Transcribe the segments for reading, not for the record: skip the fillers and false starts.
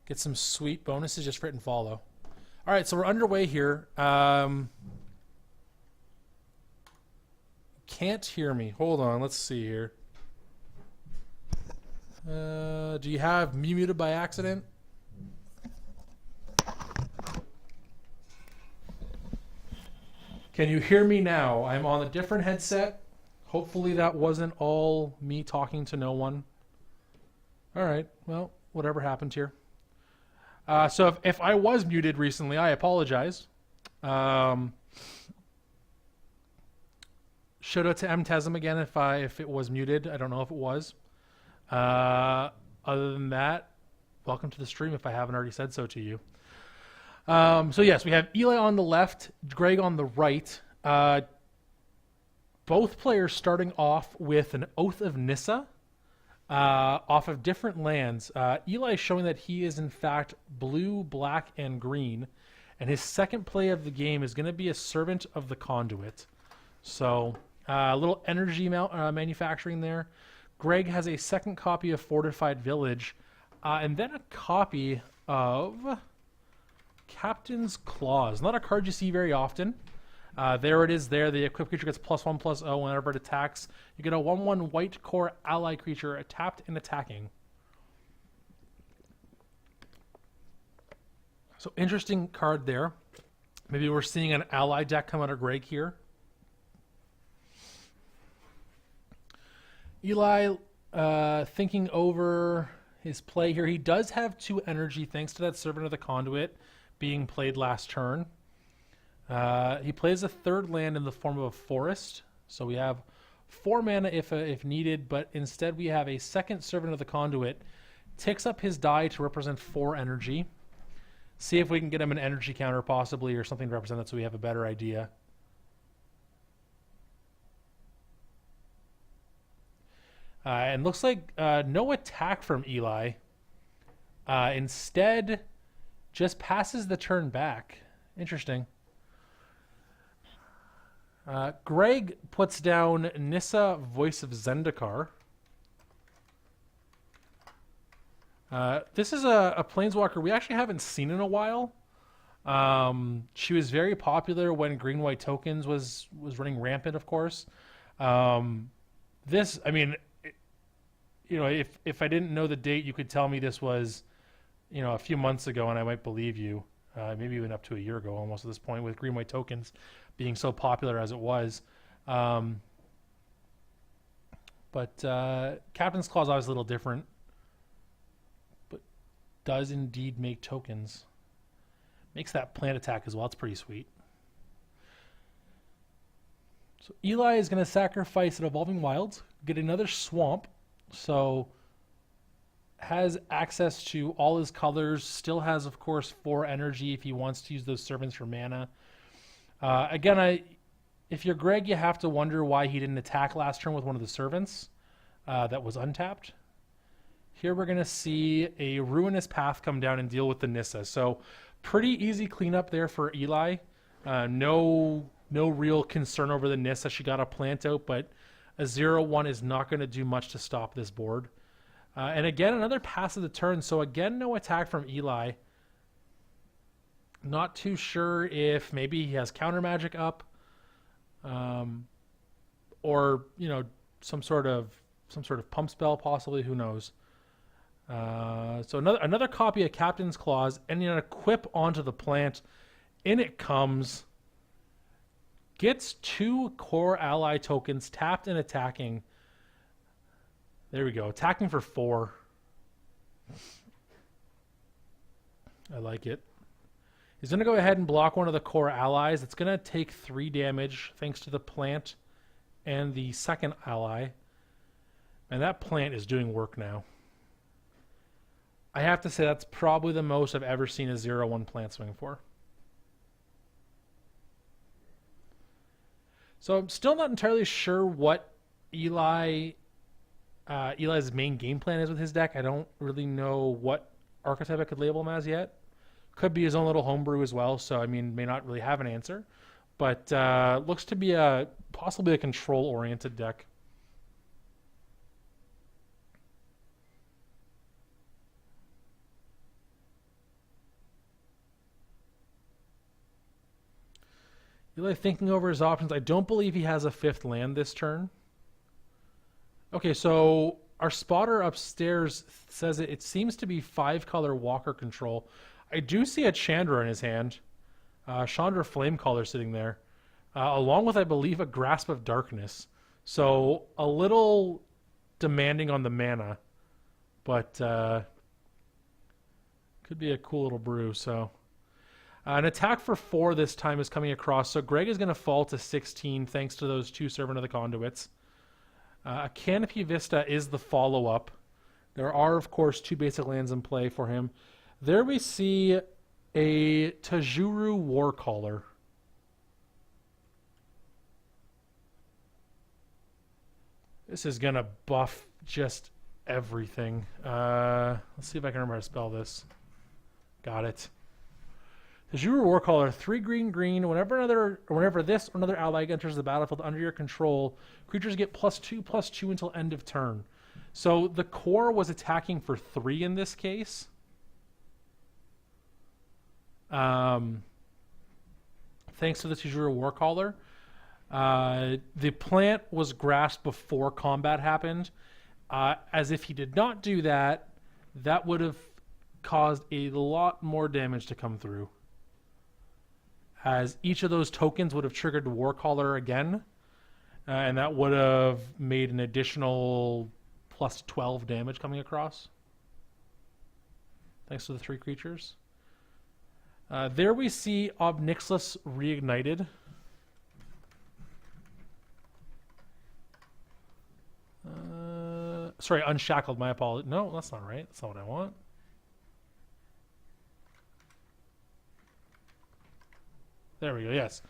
Get some sweet bonuses just for it and follow. All right, so we're underway here. Can't hear me. Hold on, let's see here. Do you have me muted by accident? Can you hear me now? I'm on a different headset. Hopefully that wasn't all me talking to no one. All right, well, whatever happened here. So if I was muted recently, I apologize. Shout out to MTesm again if it was muted. I don't know if it was. Other than that, welcome to the stream if I haven't already said so to you. So yes, we have Eli on the left, Greg on the right. Both players starting off with an Oath of Nissa off of different lands. Eli is showing that he is in fact blue, black, and green. And his second play of the game is going to be a Servant of the Conduit. So a little energy manufacturing there. Greg has a second copy of Fortified Village. And then a copy of Captain's Claws. Not a card you see very often. There it is there. The equipped creature gets +1/+0 whenever it attacks. You get a 1/1 white core ally creature tapped and attacking. So interesting card there. Maybe we're seeing an ally deck come out of Greg here. Eli thinking over his play here. He does have 2 energy thanks to that Servant of the Conduit being played last turn. He plays a third land in the form of a forest. So we have 4 mana if needed, but instead we have a second Servant of the Conduit. Ticks up his die to represent 4 energy. See if we can get him an energy counter possibly or something to represent that so we have a better idea. And looks like no attack from Eli. Instead, just passes the turn back. Interesting. Greg puts down Nissa, Voice of Zendikar. This is a Planeswalker we actually haven't seen in a while. She was very popular when Green-White Tokens was running rampant, of course. This, I mean, you know, if I didn't know the date, you could tell me this was, you know, a few months ago, and I might believe you. Maybe even up to a year ago, almost at this point, with Green-White Tokens being so popular as it was. But Captain's Claw is always a little different, but does indeed make tokens. Makes that plant attack as well. It's pretty sweet. So Eli is going to sacrifice an Evolving Wilds, get another Swamp, so has access to all his colors, still has, of course, 4 energy if he wants to use those servants for mana. Again, if you're Greg, you have to wonder why he didn't attack last turn with one of the servants that was untapped. Here we're going to see a Ruinous Path come down and deal with the Nissa. So pretty easy cleanup there for Eli. No real concern over the Nissa. She got a plant out, but a 0/1 is not going to do much to stop this board. And again, another pass of the turn. So again, no attack from Eli. Not too sure if maybe he has counter magic up, or you know, some sort of pump spell possibly. Who knows? So another copy of Captain's Claws, and you know, equip onto the plant. In it comes. Gets 2 core ally tokens tapped and attacking. There we go. Attacking for 4. I like it. He's going to go ahead and block one of the core allies. It's going to take 3 damage thanks to the plant and the second ally. And that plant is doing work now. I have to say that's probably the most I've ever seen a 0/1 plant swing for. So I'm still not entirely sure what Eli's main game plan is with his deck. I don't really know what archetype I could label him as yet. Could be his own little homebrew as well, so I mean, may not really have an answer. But looks to be possibly a control-oriented deck. Eli thinking over his options. I don't believe he has a 5th land this turn. Okay, so our spotter upstairs says it seems to be 5-color Walker control. I do see a Chandra in his hand. Chandra Flamecaller sitting there. Along with, I believe, a Grasp of Darkness. So a little demanding on the mana. But could be a cool little brew. So an attack for 4 this time is coming across. So Greg is going to fall to 16 thanks to those 2 Servant of the Conduits. A Canopy Vista is the follow-up. There are, of course, 2 basic lands in play for him. There we see a Tajuru Warcaller. This is going to buff just everything. Let's see if I can remember how to spell this. Got it. Tajuru Warcaller, 3 green. Whenever this or another ally enters the battlefield under your control, creatures get +2/+2 until end of turn. So the core was attacking for 3 in this case. Thanks to the Tajuru Warcaller. The plant was grasped before combat happened. As if he did not do that, that would have caused a lot more damage to come through. As each of those tokens would have triggered the Warcaller again, and that would have made an additional +12 damage coming across. Thanks to the 3 creatures. There we see Obnixilis Reignited. Sorry, Unshackled, my apologies. No, that's not right. That's not what I want. There we go, yes.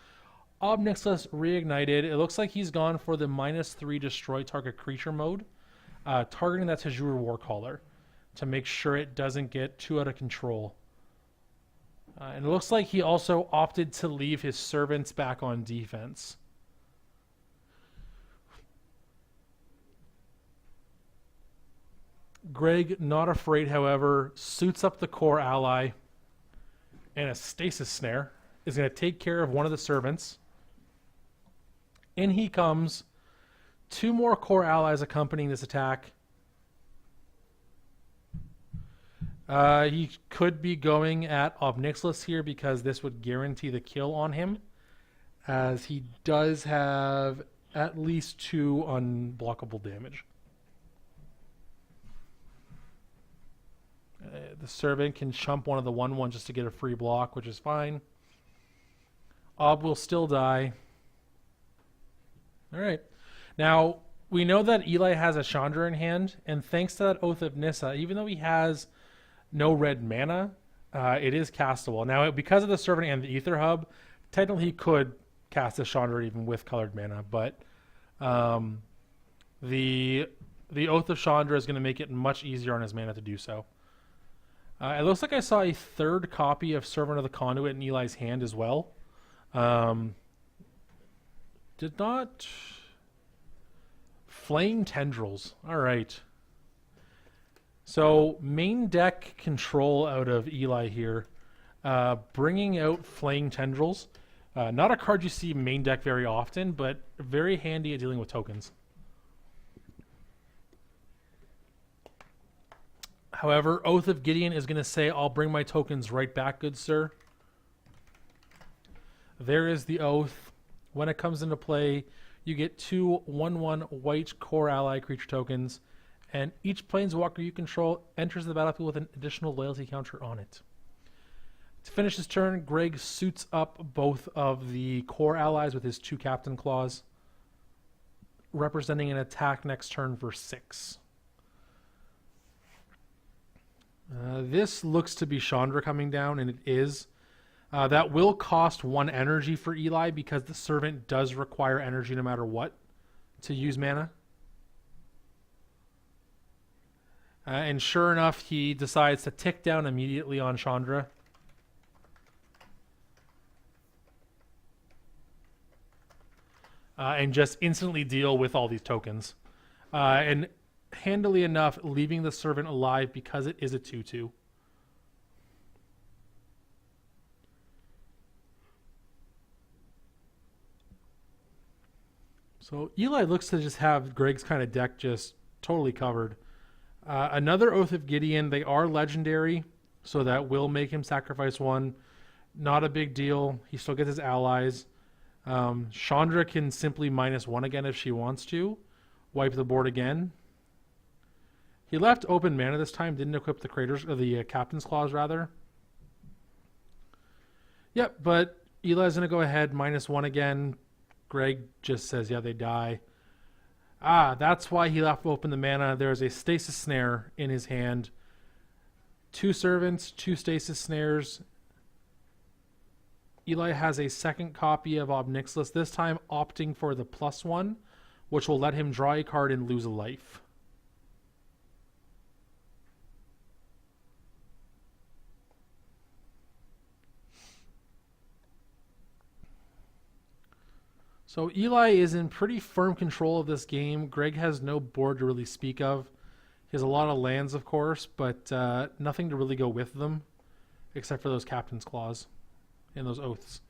Obnixilis Reignited. It looks like he's gone for the -3 destroy target creature mode, targeting that Tajuru Warcaller to make sure it doesn't get too out of control. And it looks like he also opted to leave his servants back on defense. Greg, not afraid, however, suits up the core ally, and a Stasis Snare is going to take care of one of the servants. In he comes. 2 more core allies accompanying this attack. He could be going at Obnixilis here because this would guarantee the kill on him, as he does have at least 2 unblockable damage. The servant can chump one of the 1/1 just to get a free block, which is fine. Ob will still die. All right. Now, we know that Eli has a Chandra in hand, and thanks to that Oath of Nissa, even though he has no red mana, it is castable. Now, because of the Servant and the Ether Hub, technically he could cast a Chandra even with colored mana, but the Oath of Chandra is going to make it much easier on his mana to do so. It looks like I saw a 3rd copy of Servant of the Conduit in Eli's hand as well. Did not... Flame Tendrils. All right. So, main deck control out of Eli here. Bringing out Flame Tendrils. Not a card you see main deck very often, but very handy at dealing with tokens. However, Oath of Gideon is going to say, I'll bring my tokens right back, good sir. There is the Oath. When it comes into play, you get 2 1/1 white core ally creature tokens, and each planeswalker you control enters the battlefield with an additional loyalty counter on it. To finish his turn, Greg suits up both of the core allies with his 2 Captain Claws, representing an attack next turn for 6. This looks to be Chandra coming down, and it is. That will cost 1 energy for Eli because the servant does require energy no matter what to use mana. And sure enough, he decides to tick down immediately on Chandra. And just instantly deal with all these tokens. And handily enough, leaving the servant alive because it is a 2/2. So Eli looks to just have Greg's kind of deck just totally covered. Another Oath of Gideon. They are legendary, so that will make him sacrifice one. Not a big deal. He still gets his allies. Chandra can simply -1 again if she wants to. Wipe the board again. He left open mana this time. Didn't equip the Craters or the Captain's Claws rather. Yep, but Eli's gonna go ahead -1 again. Greg just says, yeah, they die. That's why he left open the mana. There's a Stasis Snare in his hand. 2 Servants, 2 Stasis Snares. Eli has a second copy of Ob Nixilis, this time opting for the +1, which will let him draw a card and lose a life. So Eli is in pretty firm control of this game. Greg has no board to really speak of. He has a lot of lands, of course, but nothing to really go with them, except for those Captain's Claws and those Oaths.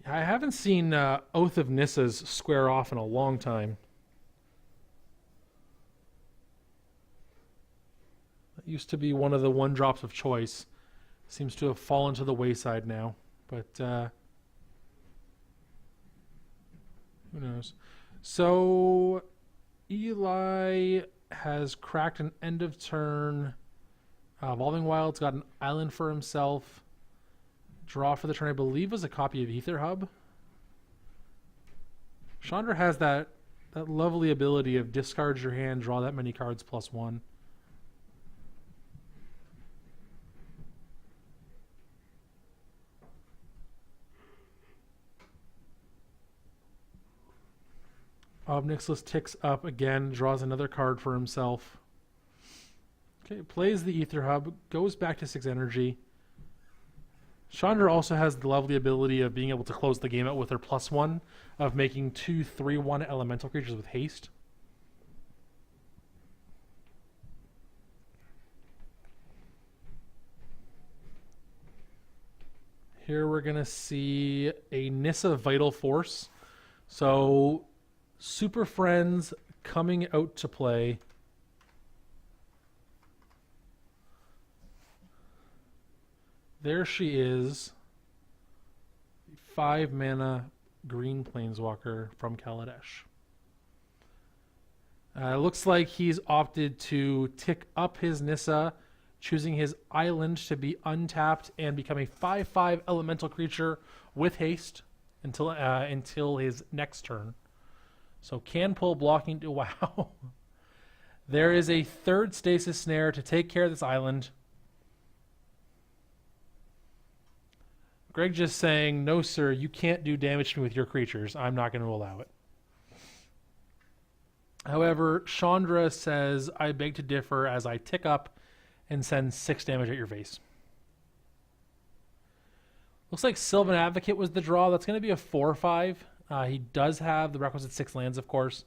I haven't seen Oath of Nissa's square off in a long time. That used to be one of the 1-drops of choice. Seems to have fallen to the wayside now, but who knows? So Eli has cracked an end of turn. Evolving Wild's got an island for himself. Draw for the turn, I believe, was a copy of Ether Hub. Chandra has that lovely ability of discard your hand, draw that many cards +1. Ob Nixilis ticks up again, draws another card for himself. Okay, plays the Ether Hub, goes back to 6 energy. Chandra also has the lovely ability of being able to close the game out with her +1 of making 2 3/1 elemental creatures with haste. Here we're going to see a Nissa Vital Force. So Super Friends coming out to play. There she is. 5 mana green planeswalker from Kaladesh. Looks like he's opted to tick up his Nissa, choosing his island to be untapped and become a 5/5 elemental creature with haste until his next turn. So can pull blocking to wow. There is a 3rd Stasis Snare to take care of this island. Greg just saying, no sir, you can't do damage to me with your creatures. I'm not going to allow it. However, Chandra says, I beg to differ as I tick up and send 6 damage at your face. Looks like Sylvan Advocate was the draw. That's going to be a 4/5. He does have the requisite 6 lands, of course.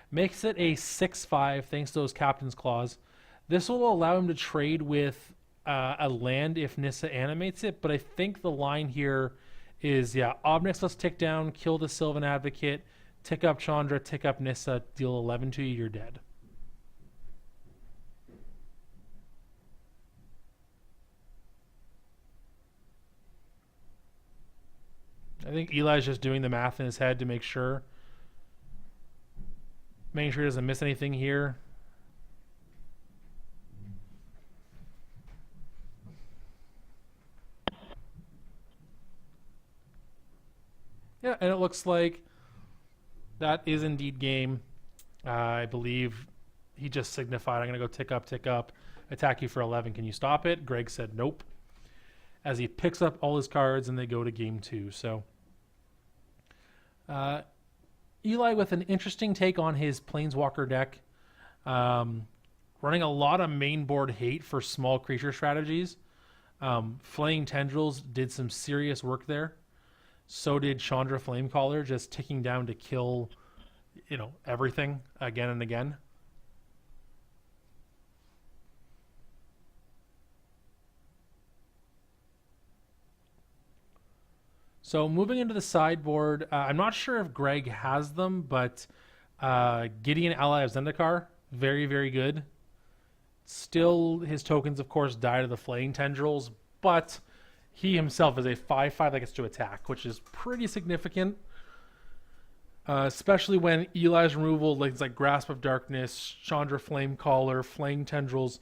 Makes it a 6/5 thanks to those Captain's Claws. This will allow him to trade with a land if Nissa animates it, but I think the line here is, Ob Nixilis tick down, kill the Sylvan Advocate, tick up Chandra, tick up Nissa, deal 11 to you, you're dead. I think Eli's just doing the math in his head to make sure. Making sure he doesn't miss anything here. Yeah, and it looks like that is indeed game. I believe he just signified, I'm going to go tick up, attack you for 11. Can you stop it? Greg said nope. As he picks up all his cards and they go to game 2. So Eli with an interesting take on his Planeswalker deck. Running a lot of main board hate for small creature strategies. Flaying Tendrils did some serious work there. So did Chandra Flamecaller, just ticking down to kill, everything again and again. So moving into the sideboard, I'm not sure if Greg has them, but Gideon ally of Zendikar, very, very good. Still, his tokens, of course, die to the Flaying Tendrils, but he himself is a 5/5 that gets to attack, which is pretty significant. Especially when Eli's removal, like Grasp of Darkness, Chandra Flamecaller, Flaying Tendrils,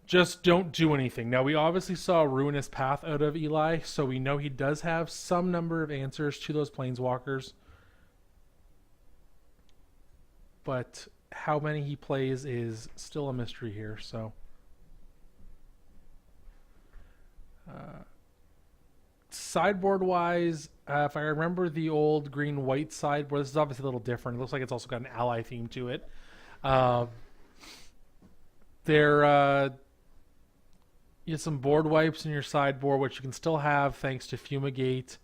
just don't do anything. Now, we obviously saw Ruinous Path out of Eli, so we know he does have some number of answers to those Planeswalkers. But how many he plays is still a mystery here, so... sideboard-wise, if I remember the old green-white sideboard, this is obviously a little different. It looks like it's also got an ally theme to it. You have some board wipes in your sideboard, which you can still have thanks to Fumigate.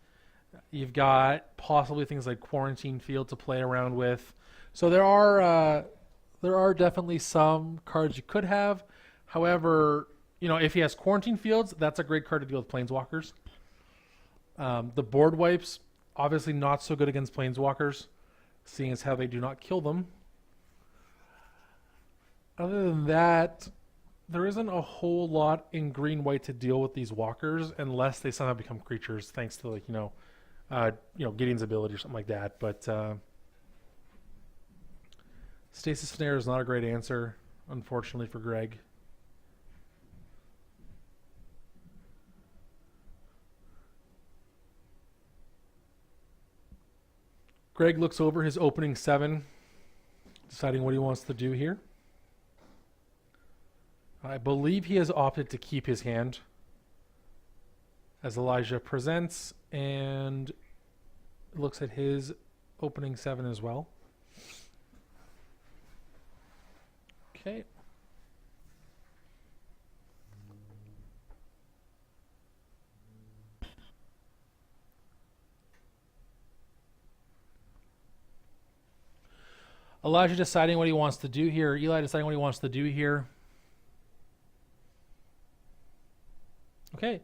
You've got possibly things like Quarantine Field to play around with. So there are definitely some cards you could have. However, if he has Quarantine Fields, that's a great card to deal with Planeswalkers. The board wipes, obviously not so good against Planeswalkers, seeing as how they do not kill them. Other than that, there isn't a whole lot in green-white to deal with these walkers unless they somehow become creatures, thanks to Gideon's ability or something like that. But Stasis Snare is not a great answer, unfortunately, for Greg. Greg looks over his opening 7, deciding what he wants to do here. I believe he has opted to keep his hand as Elijah presents and looks at his opening 7 as well. Okay. Elijah deciding what he wants to do here. Eli deciding what he wants to do here. Okay.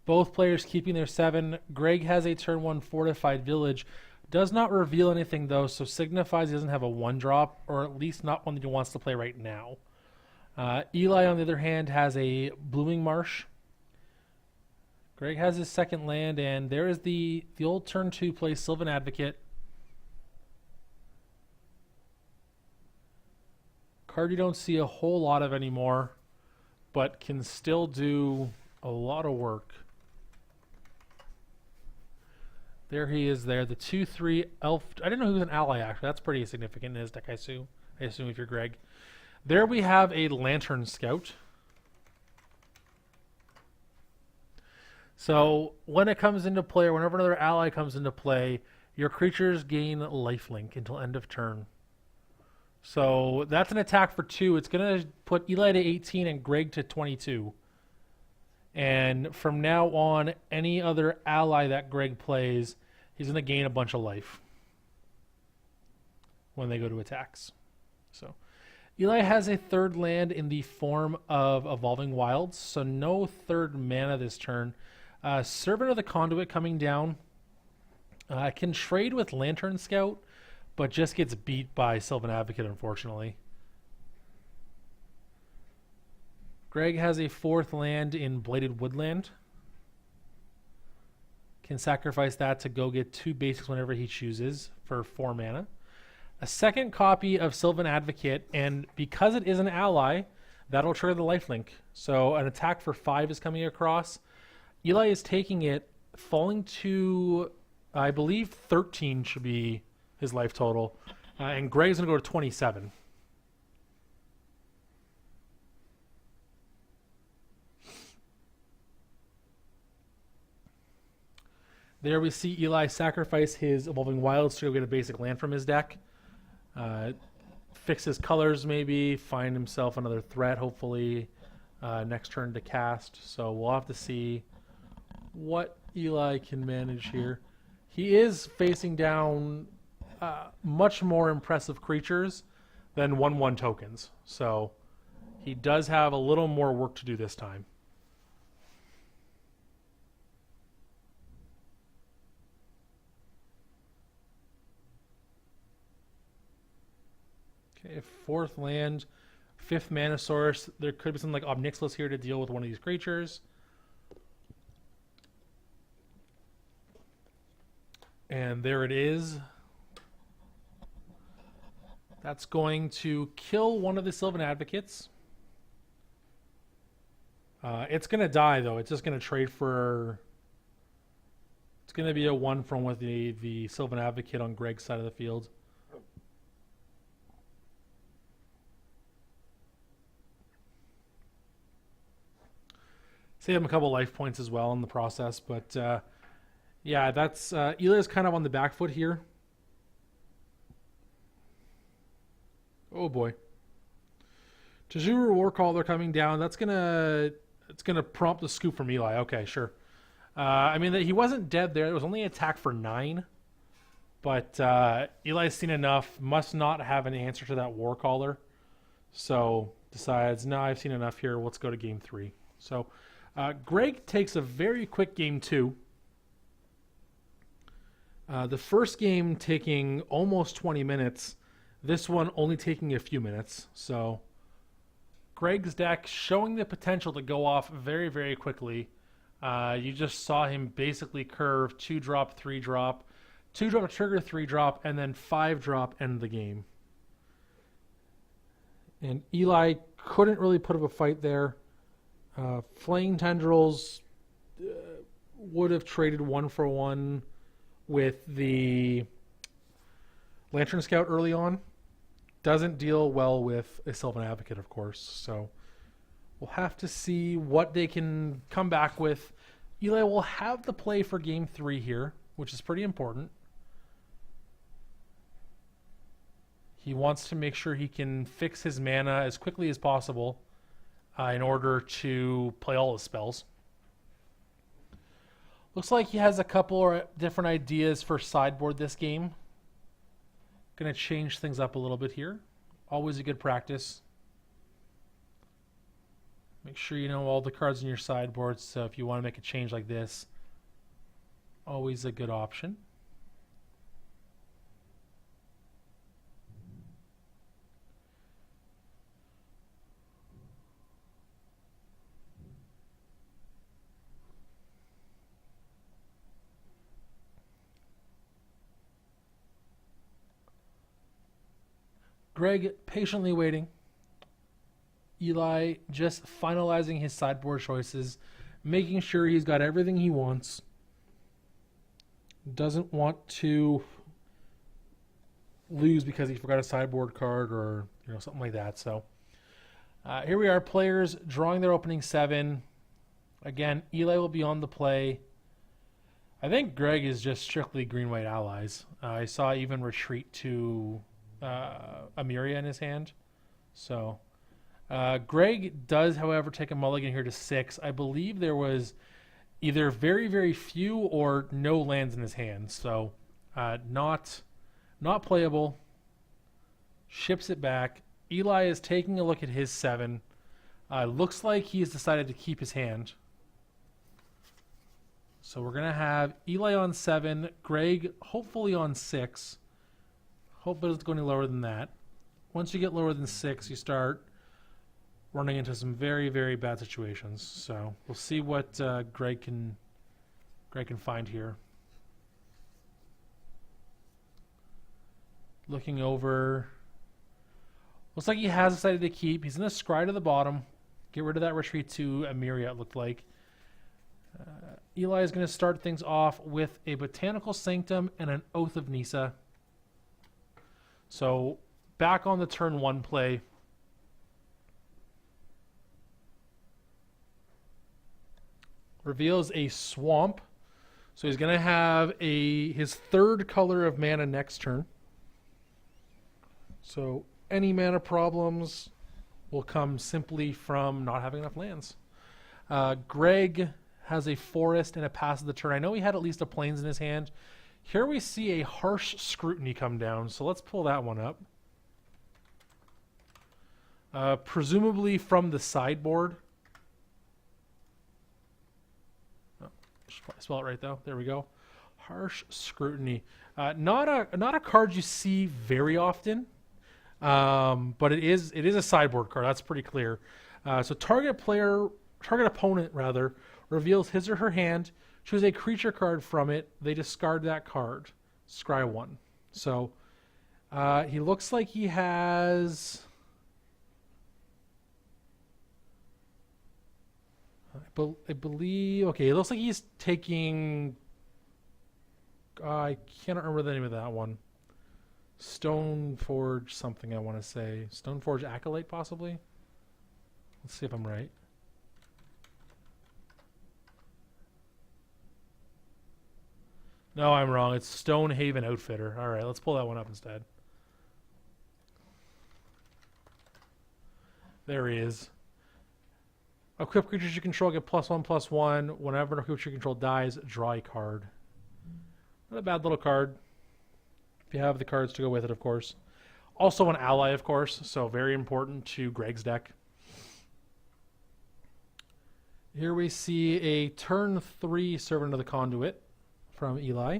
Both players keeping their 7. Greg has a turn 1 fortified village. Does not reveal anything though, so signifies he doesn't have a 1-drop, or at least not one that he wants to play right now. Eli, on the other hand, has a Blooming Marsh. Greg has his second land, and there is the old turn 2 play, Sylvan Advocate. Card you don't see a whole lot of anymore, but can still do a lot of work. There he is there, the 2/3 elf. I didn't know he was an ally, actually. That's pretty significant in his deck, I assume if you're Greg. There we have a Lantern Scout. So when it comes into play, or whenever another ally comes into play, your creatures gain lifelink until end of turn. So that's an attack for 2. It's going to put Eli to 18 and Greg to 22. And from now on, any other ally that Greg plays, he's going to gain a bunch of life when they go to attacks. So Eli has a third land in the form of Evolving Wilds, so no third mana this turn. Servant of the Conduit coming down. Can trade with Lantern Scout, but just gets beat by Sylvan Advocate, unfortunately. Greg has a 4th land in Bladed Woodland. Can sacrifice that to go get 2 basics whenever he chooses for 4 mana. A second copy of Sylvan Advocate, and because it is an ally, that'll trigger the lifelink. So an attack for 5 is coming across. Eli is taking it, falling to, I believe, 13 should be his life total. And Greg's going to go to 27. There we see Eli sacrifice his Evolving Wilds to go get a basic land from his deck. Fix his colors maybe, find himself another threat hopefully next turn to cast. So we'll have to see what Eli can manage here. He is facing down much more impressive creatures than 1/1 tokens. So he does have a little more work to do this time. Okay, fourth land, fifth mana source. There could be something like Obnixilis here to deal with one of these creatures. And there it is. That's going to kill one of the Sylvan Advocates. It's going to die, though. It's just going to trade for... It's going to be a 1-from with the Sylvan Advocate on Greg's side of the field. Save him a couple life points as well in the process. But, yeah, that's... Eli's kind of on the back foot here. Oh boy. Tajuru Warcaller coming down. It's gonna prompt a scoop from Eli. Okay, sure. I mean, he wasn't dead there. It was only an attack for 9. But Eli's seen enough. Must not have an answer to that Warcaller. So decides, no, I've seen enough here. Let's go to game 3. So Greg takes a very quick game 2. The first game taking almost 20 minutes. This one only taking a few minutes. So Greg's deck showing the potential to go off very, very quickly. You just saw him basically curve 2-drop, 3-drop, 2-drop trigger, 3-drop, and then 5-drop end the game. And Eli couldn't really put up a fight there. Flaying Tendrils would have traded 1-for-1 with the Lantern Scout early on. Doesn't deal well with a Sylvan Advocate, of course. So we'll have to see what they can come back with. Eli will have the play for game 3 here, which is pretty important. He wants to make sure he can fix his mana as quickly as possible in order to play all his spells. Looks like he has a couple of different ideas for sideboard this game. Going to change things up a little bit here. Always a good practice. Make sure you know all the cards in your sideboard, so if you want to make a change like this, always a good option. Greg patiently waiting. Eli just finalizing his sideboard choices, making sure he's got everything he wants. Doesn't want to lose because he forgot a sideboard card or something like that. So here we are, players drawing their opening 7. Again, Eli will be on the play. I think Greg is just strictly green-white allies. I saw even retreat to Amiria in his hand. So Greg does, however, take a mulligan here to 6. I believe there was either very, very few or no lands in his hand. So not playable. Ships it back. Eli is taking a look at his 7. Looks like he has decided to keep his hand. So we're going to have Eli on 7, Greg hopefully on 6. Hope it doesn't go any lower than that. Once you get lower than 6, you start running into some very, very bad situations. So we'll see what Greg can find here. Looking over. Looks like he has decided to keep. He's going to scry to the bottom. Get rid of that retreat to Amiria, it looked like. Eli is going to start things off with a Botanical Sanctum and an Oath of Nisa. So back on the turn 1 play. Reveals a Swamp. So he's going to have his 3rd color of mana next turn. So any mana problems will come simply from not having enough lands. Greg has a Forest and a Pass of the turn. I know he had at least a Plains in his hand. Here we see a Harsh Scrutiny come down, so let's pull that one up. Presumably from the sideboard. Oh, should probably spell it right though. There we go. Harsh Scrutiny. Not a card you see very often. But it is a sideboard card. That's pretty clear. So target opponent rather, reveals his or her hand. Choose a creature card from it. They discard that card. Scry 1. So he looks like he has. I believe. Okay, it looks like he's taking. I cannot remember the name of that one. Stoneforge something, I want to say. Stoneforge Acolyte, possibly? Let's see if I'm right. No, I'm wrong. It's Stonehaven Outfitter. All right, let's pull that one up instead. There he is. Equip creatures you control get +1/+1. Whenever a creature you control dies, draw a card. Not a bad little card. If you have the cards to go with it, of course. Also an ally, of course, so very important to Greg's deck. Here we see a turn 3 Servant of the Conduit from Eli.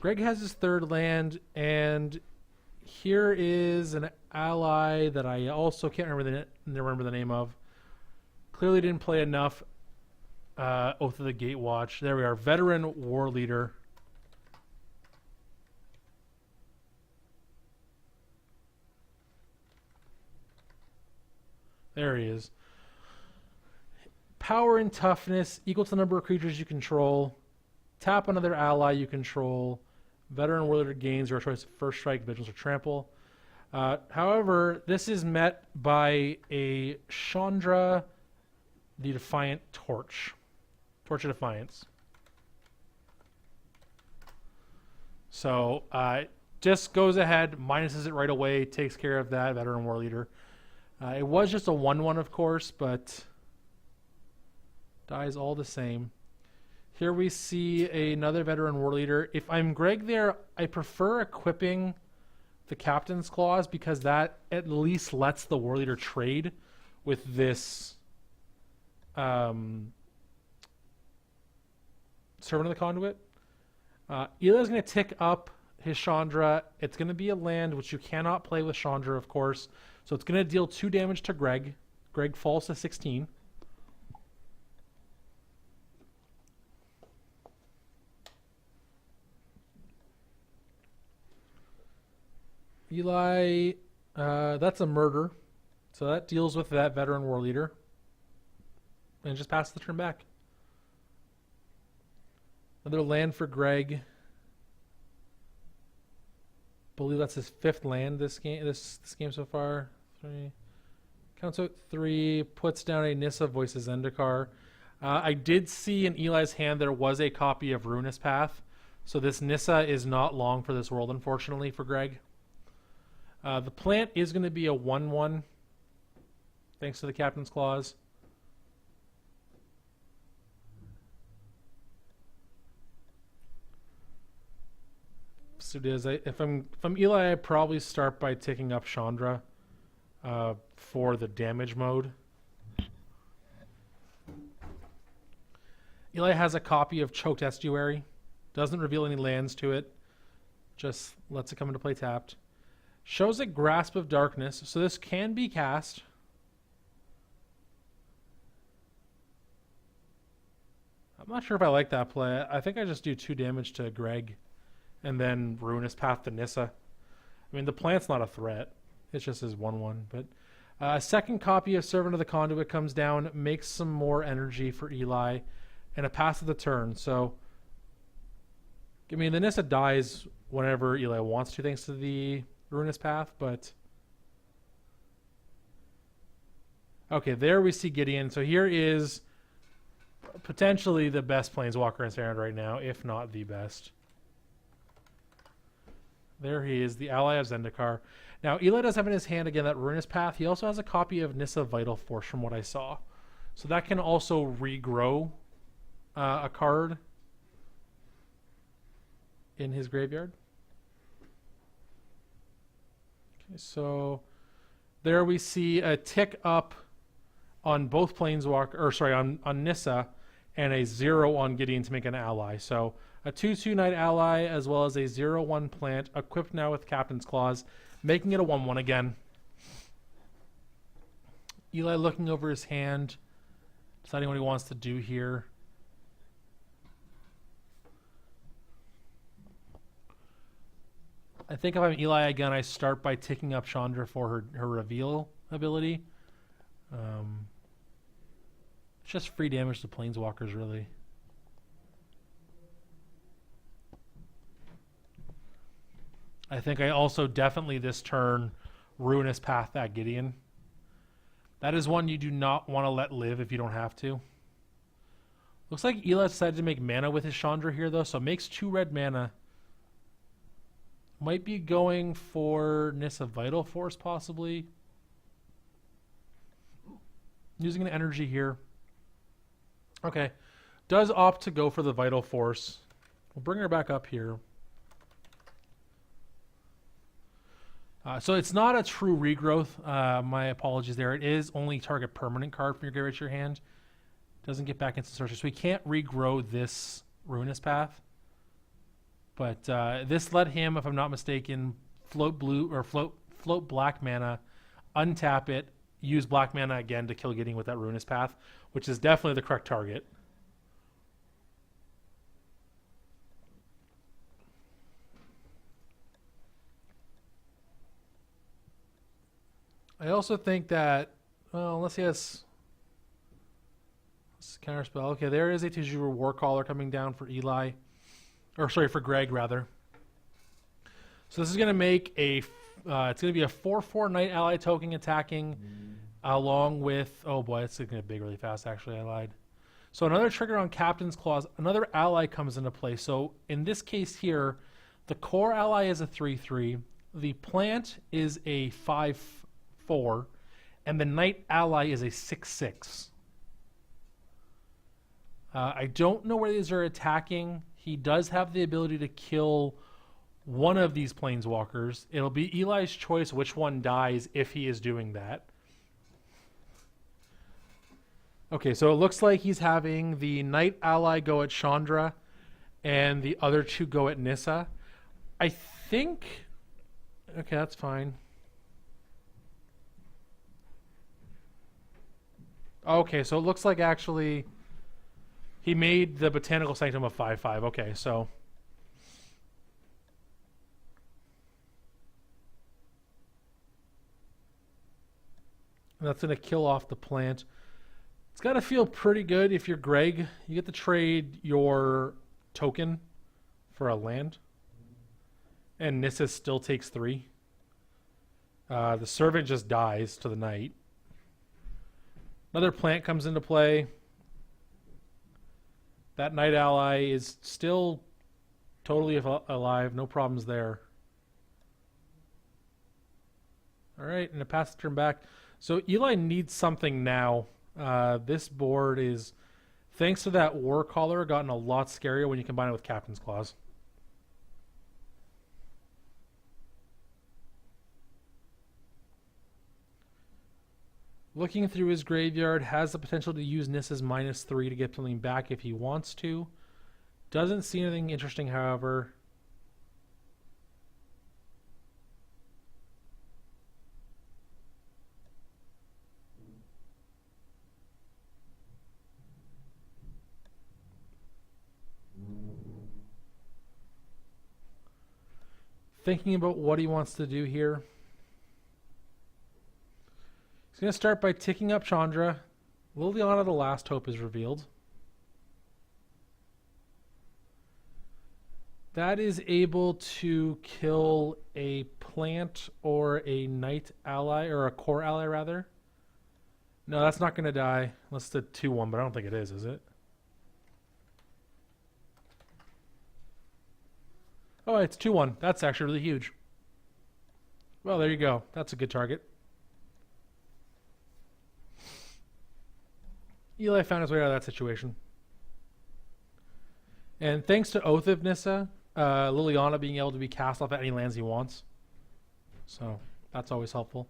Greg has his third land, and here is an ally that I also can't remember the name of. Clearly didn't play enough Oath of the Gatewatch. There we are. Veteran War Leader. There he is. Power and toughness equal to the number of creatures you control. Tap another ally you control. Veteran War Leader gains your choice of first strike, vigilance, or trample. However, this is met by a Chandra the Defiant Torch. Torch of Defiance. So just goes ahead, minuses it right away, takes care of that Veteran War Leader. It was just a 1/1, of course, but dies all the same. Here we see another Veteran War Leader. If I'm Greg there, I prefer equipping the Captain's Clause because that at least lets the War Leader trade with this Servant of the Conduit. Eli's going to tick up his Chandra. It's going to be a land which you cannot play with Chandra, of course. So it's going to deal 2 damage to Greg. Greg falls to 16. Eli, that's a murder. So that deals with that Veteran War Leader. And just pass the turn back. Another land for Greg. Believe that's his 5th land this game so far. 3 counts out 3, puts down a Nissa, voices Zendikar. I did see in Eli's hand there was a copy of Ruinous Path, so this Nissa is not long for this world, unfortunately, for Greg. The plant is going to be a 1/1, thanks to the Captain's Clause. So it is. If I'm Eli, I probably start by taking up Chandra for the damage mode. Eli has a copy of Choked Estuary. Doesn't reveal any lands to it. Just lets it come into play tapped. Shows a Grasp of Darkness. So this can be cast. I'm not sure if I like that play. I think I just do 2 damage to Greg. And then Ruinous Path to Nissa. I mean, the plant's not a threat. It's just his 1/1. But a second copy of Servant of the Conduit comes down, makes some more energy for Eli, and a pass of the turn. So, I mean, the Nissa dies whenever Eli wants to, thanks to the Ruinous Path, but... Okay, there we see Gideon. So here is potentially the best Planeswalker in Standard right now, if not the best. There he is, the ally of Zendikar. Now, Eli does have in his hand, again, that Ruinous Path. He also has a copy of Nissa Vital Force from what I saw. So that can also regrow a card in his graveyard. Okay, so there we see a tick up on both Planeswalker, or sorry, on Nissa. and a 0 on Gideon to make an ally. So a 2/2 Knight ally as well as a 0/1 plant equipped now with Captain's Claws, making it a 1/1 again. Eli looking over his hand, deciding what he wants to do here. I think if I'm Eli again, I start by ticking up Chandra for her reveal ability. It's just free damage to planeswalkers, really. I think I also definitely this turn Ruinous Path that Gideon. That is one you do not want to let live if you don't have to. Looks like Eli decided to make mana with his Chandra here, though, so it makes 2 red mana. Might be going for Nissa Vital Force, possibly. Using an energy here. Okay. Does opt to go for the Vital Force. We'll bring her back up here. So it's not a true regrowth. My apologies there. It is only target permanent card from your graveyard to your hand. Doesn't get back into the sorcery. So we can't regrow this Ruinous Path. But this let him, if I'm not mistaken, float blue or float black mana, untap it, use black mana again to kill Gideon with that Ruinous Path, which is definitely the correct target. I also think that, well, unless he has counterspell. Okay, there is a Tajuru Warcaller coming down for Eli. Or sorry, for Greg, rather. So this is going to make a, it's going to be a 4/4 Knight ally token attacking along with, oh boy, it's going to get big really fast, actually, I lied. So another trigger on Captain's Claws, another ally comes into play. So in this case here, the core ally is a 3/3, the plant is a 5/4, and the Knight ally is a 6/6. I don't know where these are attacking. He does have the ability to kill one of these planeswalkers. It'll be Eli's choice which one dies if he is doing that. Okay, so it looks like he's having the Knight ally go at Chandra and the other 2 go at Nissa. I think... Okay, that's fine. Okay, so it looks like actually... He made the Botanical Sanctum a 5/5. Okay, so... And that's going to kill off the plant. It's got to feel pretty good if you're Greg. You get to trade your token for a land. And Nissa still takes 3. The Servant just dies to the Knight. Another plant comes into play. That Knight ally is still totally alive. No problems there. All right, and to pass the turn back. So Eli needs something now. This board is, thanks to that Warcaller, gotten a lot scarier when you combine it with Captain's Claws. Looking through his graveyard, has the potential to use Nissa's -3 to get something back if he wants to. Doesn't see anything interesting, however. Thinking about what he wants to do here. He's going to start by ticking up Chandra. Liliana the Last Hope is revealed. That is able to kill a plant or a Knight ally, or a core ally rather. No, that's not going to die. Unless it's a 2/1, but I don't think it is it? Oh, it's 2/1. That's actually really huge. Well, there you go. That's a good target. Eli found his way out of that situation. And thanks to Oath of Nissa, Liliana being able to be cast off at any lands he wants. So that's always helpful.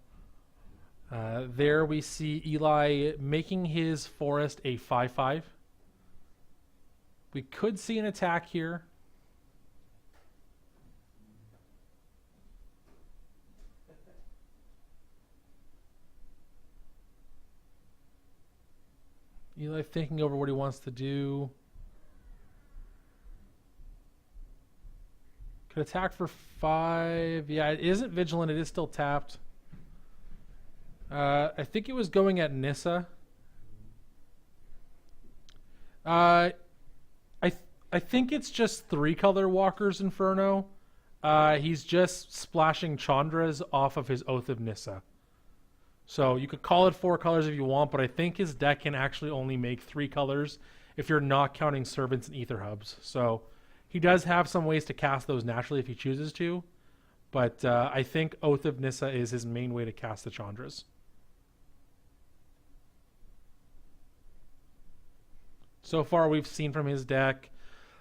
There we see Eli making his forest a 5/5. We could see an attack here. Eli thinking over what he wants to do. Could attack for 5. Yeah, it isn't vigilant. It is still tapped. I think it was going at Nissa. I think it's just 3-color Walker's Inferno. He's just splashing Chandra's off of his Oath of Nissa. So you could call it 4 colors if you want, but I think his deck can actually only make 3 colors if you're not counting Servants and Ether Hubs. So he does have some ways to cast those naturally if he chooses to, but I think Oath of Nissa is his main way to cast the Chandras. So far we've seen from his deck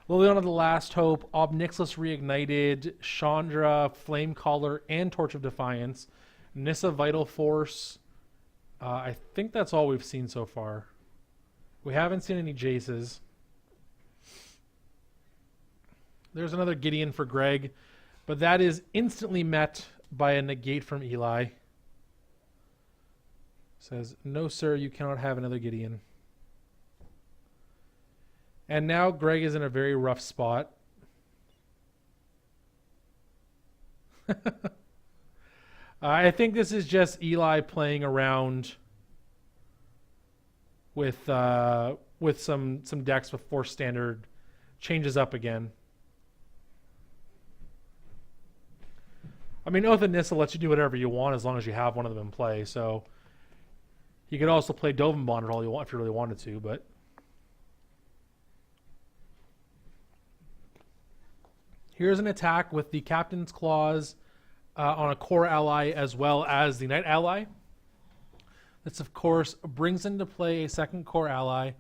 Liliana the Last Hope, Ob Nixilis Reignited, Chandra, Flamecaller, and Torch of Defiance. Nissa Vital Force. I think that's all we've seen so far. We haven't seen any Jaces. There's another Gideon for Greg, but that is instantly met by a negate from Eli. Says, no sir, you cannot have another Gideon. And now Greg is in a very rough spot. I think this is just Eli playing around with some decks before Standard changes up again. I mean, Oath of Nissa lets you do whatever you want as long as you have one of them in play. So you could also play Dovin Bonnet all you want if you really wanted to, but here's an attack with the Captain's Claws on a core ally as well as the Knight ally. This, of course, brings into play a second core ally.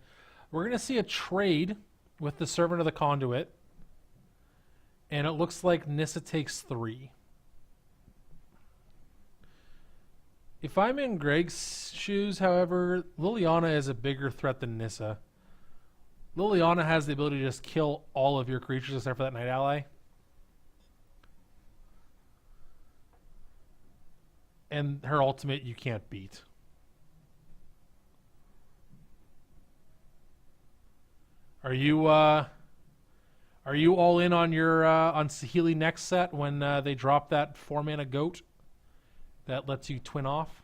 We're going to see a trade with the Servant of the Conduit. And it looks like Nissa takes 3. If I'm in Greg's shoes, however, Liliana is a bigger threat than Nissa. Liliana has the ability to just kill all of your creatures except for that Knight ally. And her ultimate you can't beat. Are you all in on your on Saheeli next set when they drop that 4-mana goat that lets you twin off?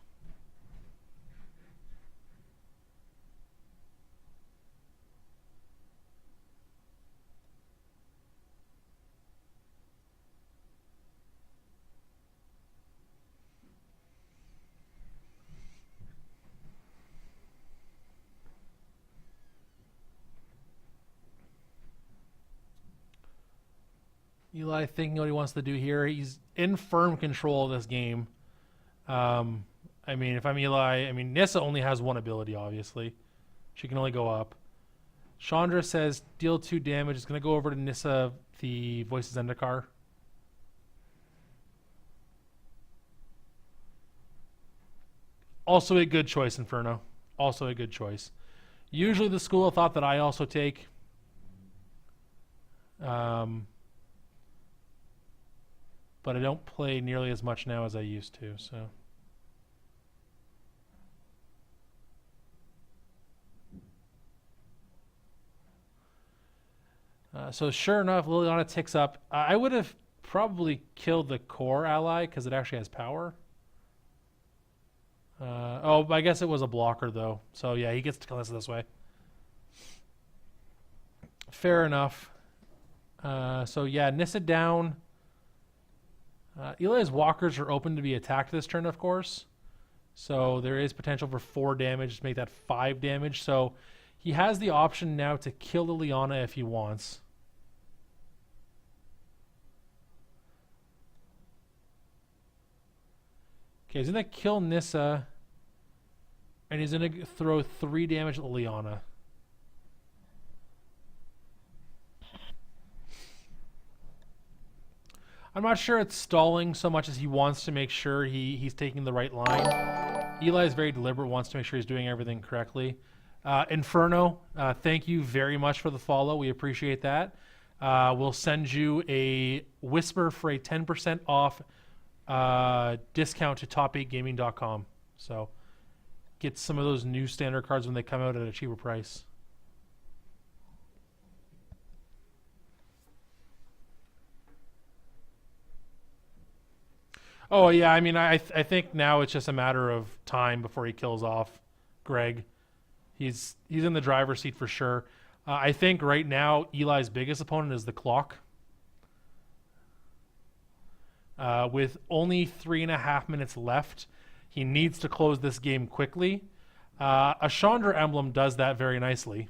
Eli thinking what he wants to do here. He's in firm control of this game. I mean, if I'm Eli, I mean, Nissa only has 1 ability, obviously. She can only go up. Chandra says, deal 2 damage. It's going to go over to Nissa, the Voices Zendikar. Also a good choice, Inferno. Also a good choice. Usually the school of thought that I also take. But I don't play nearly as much now as I used to, so. So sure enough, Liliana ticks up. I would have probably killed the core ally because it actually has power. Oh, I guess it was a blocker though. So yeah, he gets to kill us this way. Fair enough. So yeah, Nissa down. Eli's walkers are open to be attacked this turn, of course. So there is potential for 4 damage to make that 5 damage. So he has the option now to kill Liliana if he wants. Okay, he's going to kill Nissa. And he's going to throw 3 damage at Liliana. I'm not sure it's stalling so much as he wants to make sure he's taking the right line. Eli is very deliberate, wants to make sure he's doing everything correctly. Inferno, thank you very much for the follow. We appreciate that. We'll send you a Whisper for a 10% off discount to top8gaming.com. So get some of those new standard cards when they come out at a cheaper price. Oh yeah, I mean, I think now it's just a matter of time before he kills off Greg. He's in the driver's seat for sure. I think right now Eli's biggest opponent is the clock. With only 3.5 minutes left, he needs to close this game quickly. A Chandra emblem does that very nicely,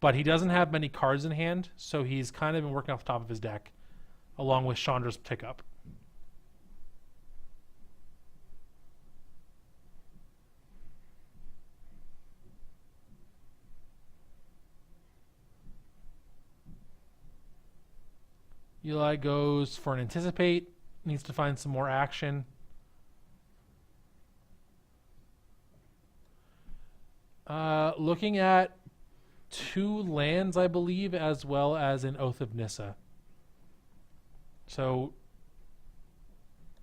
but he doesn't have many cards in hand, so he's kind of been working off the top of his deck, along with Chandra's pickup. Eli goes for an anticipate, needs to find some more action. Looking at 2 lands, I believe, as well as an Oath of Nissa. So,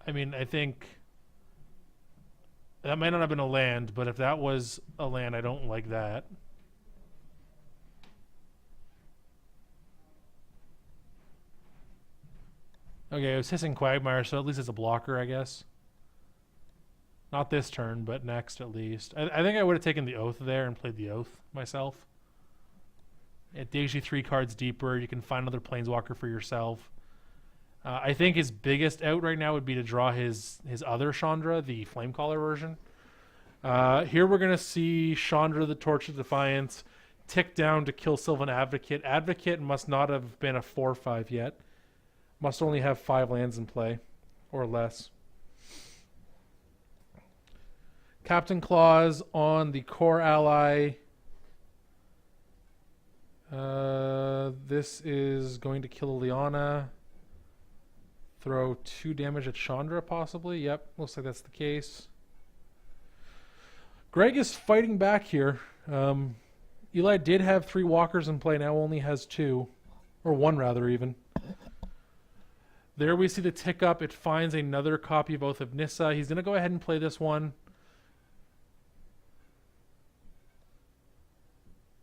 I mean, I think that might not have been a land, but if that was a land, I don't like that. Okay, it was Hissing Quagmire, so at least it's a blocker, I guess. Not this turn, but next at least. I think I would have taken the Oath there and played the Oath myself. It digs you 3 cards deeper. You can find another Planeswalker for yourself. I think his biggest out right now would be to draw his other Chandra, the Flamecaller version. Here we're going to see Chandra the Torch of Defiance tick down to kill Sylvan Advocate. Advocate must not have been a 4/5 yet. Must only have 5 lands in play, or less. Captain Claus on the core ally. This is going to kill Liana. Throw 2 damage at Chandra, possibly. Yep, looks like that's the case. Greg is fighting back here. Eli did have 3 walkers in play, now only has 2. Or 1, rather, even. There we see the tick up. It finds another copy of Oath of Nissa. He's going to go ahead and play this one.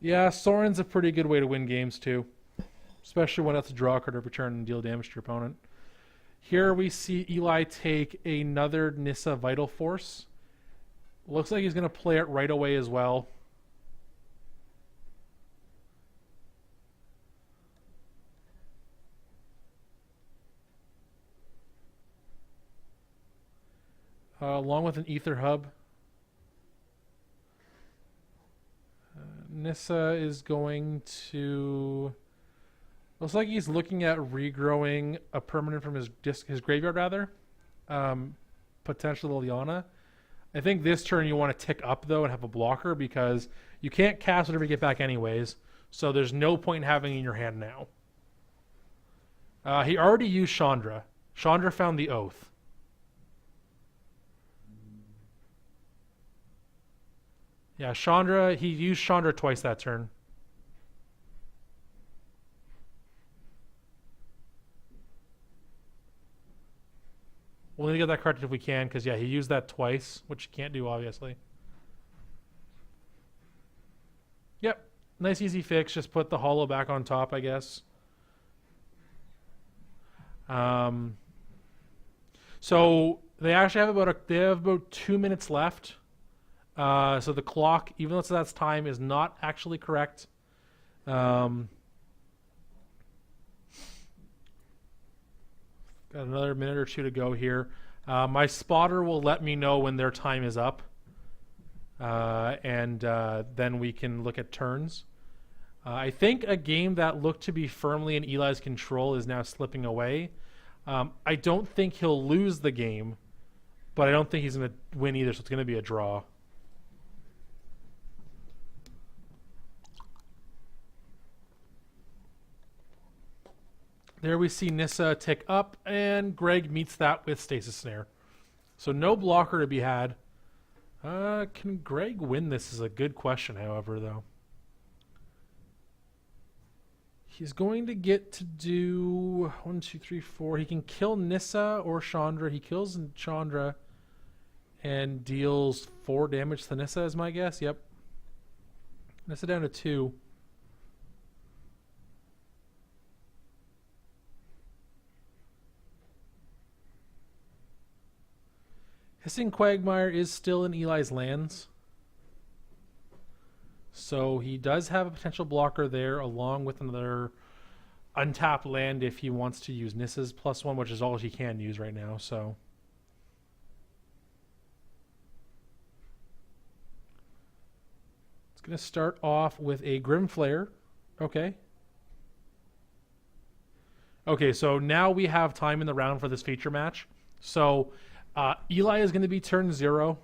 Yeah, Sorin's a pretty good way to win games too. Especially when it's a draw card every turn and deal damage to your opponent. Here we see Eli take another Nissa Vital Force. Looks like he's going to play it right away as well. Along with an Ether Hub. Nissa is going to... Looks like he's looking at regrowing a permanent from his graveyard, rather. Potentially Liliana. I think this turn you want to tick up, though, and have a blocker, because you can't cast whatever you get back anyways, so there's no point in having it in your hand now. He already used Chandra. Chandra found the Oath. Yeah, Chandra, he used Chandra twice that turn. We'll need to get that card if we can, because, yeah, he used that twice, which you can't do, obviously. Yep, nice easy fix. Just put the hollow back on top, I guess. So they actually have about 2 minutes left. So the clock, even though that's time, is not actually correct. Got another minute or 2 to go here. My spotter will let me know when their time is up. And then we can look at turns. I think a game that looked to be firmly in Eli's control is now slipping away. I don't think he'll lose the game, but I don't think he's going to win either, so it's going to be a draw. There we see Nissa tick up, and Greg meets that with Stasis Snare. So no blocker to be had. Can Greg win this is a good question, however, though. He's going to get to do 1, 2, 3, 4. He can kill Nissa or Chandra. He kills Chandra and deals 4 damage to Nissa, is my guess. Yep. Nissa down to 2. Hissing Quagmire is still in Eli's lands. So he does have a potential blocker there, along with another untapped land if he wants to use Nissa's +1, which is all he can use right now. So it's going to start off with a Grim Flare. Okay. Okay, so now we have time in the round for this feature match. So Eli is going to be turn 0.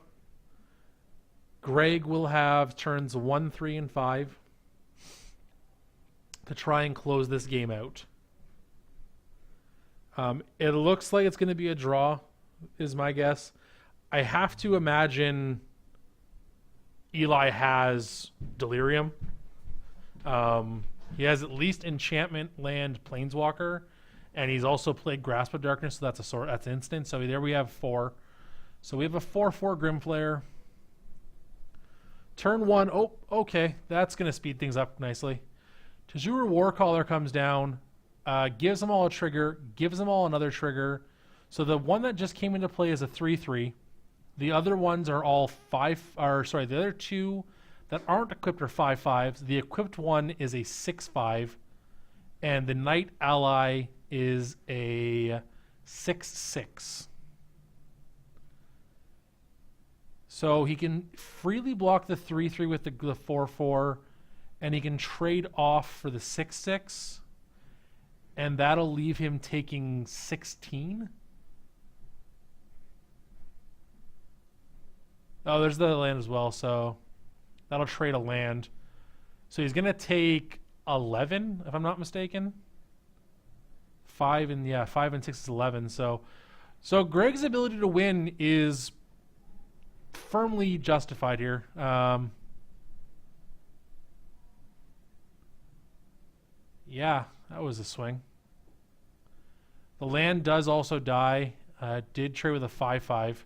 Greg will have turns 1, 3, and 5 to try and close this game out. It looks like it's going to be a draw, is my guess. I have to imagine Eli has Delirium. He has at least Enchantment, Land, Planeswalker, and he's also played Grasp of Darkness, so that's instant. So there we have 4. So we have a 4/4 Grimflare. Turn 1, oh, okay, that's going to speed things up nicely. Tajur Warcaller comes down, gives them all a trigger, gives them all another trigger. So the one that just came into play is a 3/3. The other ones are all the other 2 that aren't equipped are 5/5s. The equipped one is a 6/5, and the Knight Ally is a 6/6. So he can freely block the 3/3 with the 4/4, and he can trade off for the 6/6, and that'll leave him taking 16. Oh, there's the land as well, so that'll trade a land. So he's going to take 11, if I'm not mistaken. 5 and 6 is 11. So Greg's ability to win is firmly justified here. Yeah, that was a swing. The land does also die. Did trade with a 5/5.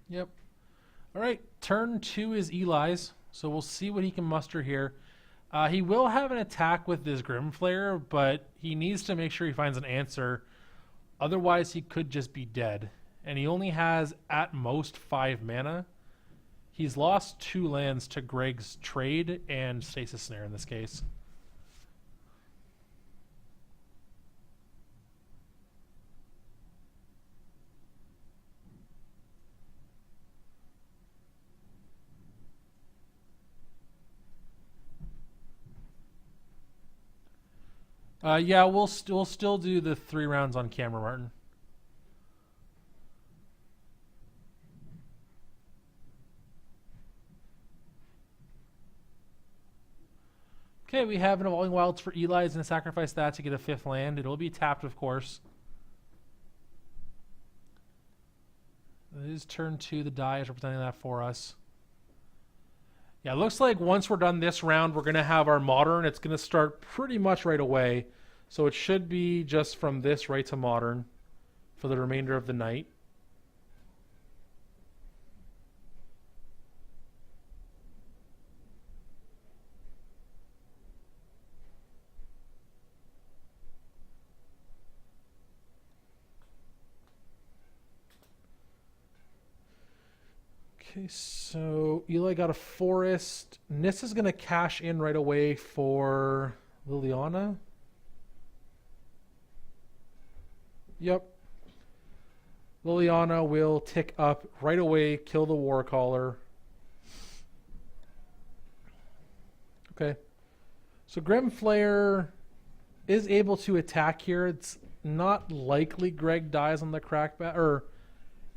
Yep. All right, turn 2 is Eli's, so we'll see what he can muster here. He will have an attack with this Grimflare, but he needs to make sure he finds an answer. Otherwise, he could just be dead. And he only has, at most, 5 mana. He's lost 2 lands to Greg's trade and Stasis Snare in this case. Yeah, we'll still do the 3 rounds on camera, Martin. Okay, we have an Evolving Wilds for Eli. He's going to sacrifice that to get a 5th land. It'll be tapped, of course. It is turn 2. The die is representing that for us. Yeah, it looks like once we're done this round, we're going to have our Modern. It's going to start pretty much right away. So it should be just from this right to Modern for the remainder of the night. Okay, so Eli got a Forest. Nissa's going to cash in right away for Liliana. Yep. Liliana will tick up right away, kill the Warcaller. Okay. So Grimflare is able to attack here. It's not likely Greg dies on the crackback, or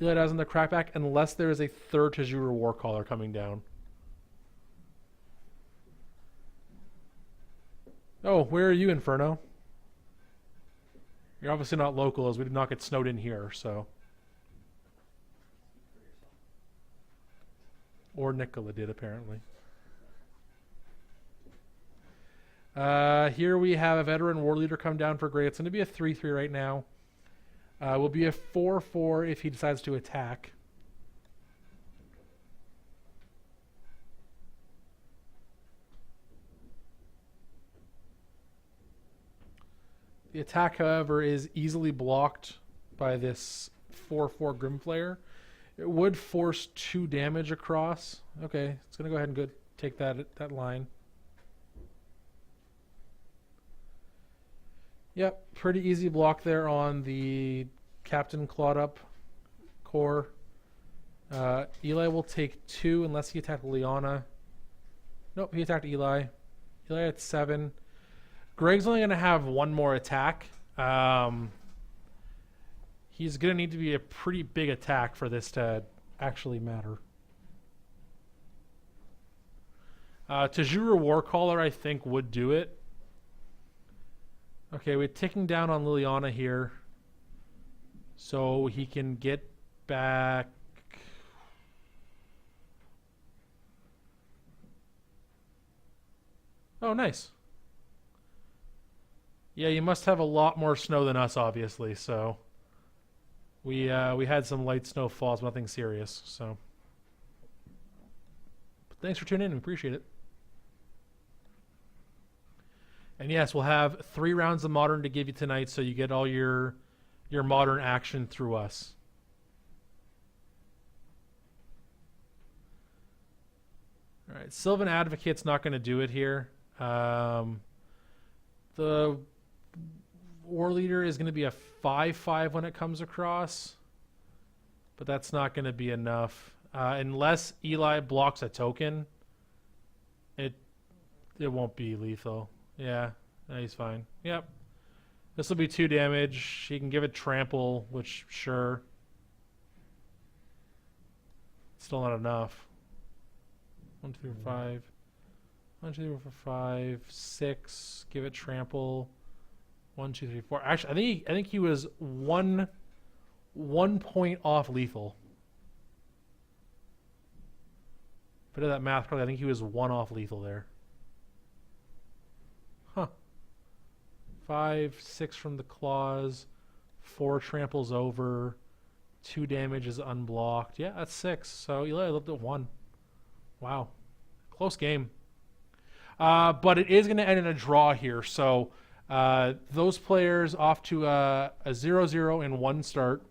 Eli dies on the crackback, unless there is a 3rd Tajura Warcaller coming down. Oh, where are you, Inferno? You're obviously not local, as we did not get snowed in here, so. Or Nicola did, apparently. Here we have a veteran war leader come down for gray. It's going to be a 3-3 right now. Will be a 4-4 if he decides to attack. The attack, however, is easily blocked by this 4-4 Grimflayer. It would force 2 damage across. Okay, it's going to go ahead and take that line. Yep, pretty easy block there on the Captain Clawed Up core. Eli will take 2 unless he attacked Liana. Nope, he attacked Eli. Eli at 7. Greg's only going to have 1 more attack. He's going to need to be a pretty big attack for this to actually matter. Tajura Warcaller, I think, would do it. Okay, we're ticking down on Liliana here. So he can get back... Oh, nice. Yeah, you must have a lot more snow than us, obviously, so... We had some light snow falls, nothing serious, so... But thanks for tuning in, we appreciate it. And yes, we'll have 3 rounds of Modern to give you tonight, so you get all your Modern action through us. All right, Sylvan Advocate's not going to do it here. The War Leader is going to be a 5-5 when it comes across, but that's not going to be enough. Unless Eli blocks a token, it won't be lethal. Yeah, no, he's fine. Yep. This will be 2 damage. He can give it trample, which, sure. Still not enough. 1, 2, 3, 4, 5. 1, 2, 3, 4, 5. 6. Give it trample. 1, 2, 3, 4. Actually, I think he was one point off lethal. If I did that math correctly, I think he was 1 off lethal there. Huh. 5, 6 from the claws. 4 tramples over. 2 damage is unblocked. Yeah, that's 6. So Eli lived at 1. Wow. Close game. But it is going to end in a draw here. So those players off to a 0-0 in 1 start.